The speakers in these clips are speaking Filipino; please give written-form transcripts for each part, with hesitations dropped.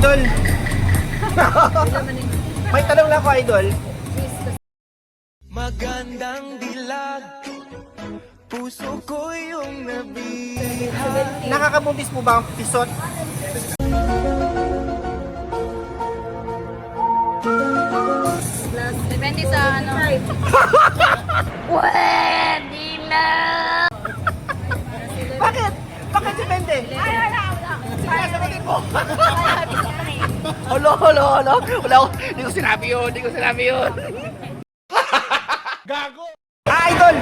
Idol. May tanong lang ako, Idol. Magandang dilag, puso ko yung nabiha. Nakakabuntis po ba ang pisot? Depende sa ano. Pwede na! Bakit? Bakit depende? Ay, wala. Sige, sagutin mo. Holo. Wala ko. Hindi ko sinabi yun. Gago! Idol!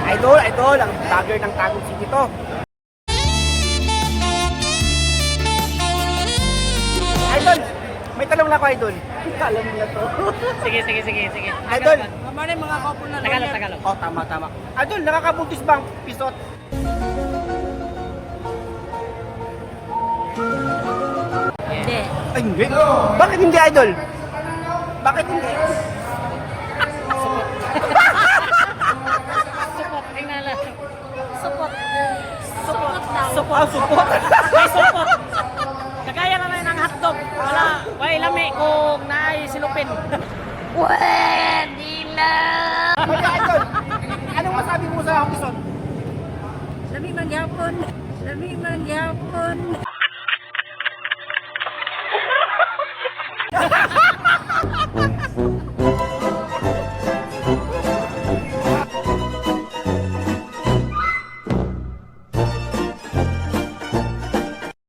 Idol! Ang tagger ng Tagum City to. Idol! May tanong lang ako, Idol. Alam mo na to. Sige. Idol! Mamari mga couple na Tagalog. Oh, tama. Idol, nakakabuntis ba ang pisot? Hindi. Ay, hindi. Bakit hindi, Idol? Bakit hindi? Supot, tingnan lang. Supot. Supot daw. Ah, supot. May supot. Kagaya na ng hotdog. Wala, way lami kung naay silupin. Pwede na! Okay, Idol. Anong masabi mo sa pisot? Lami magyapon. Lami magyapon.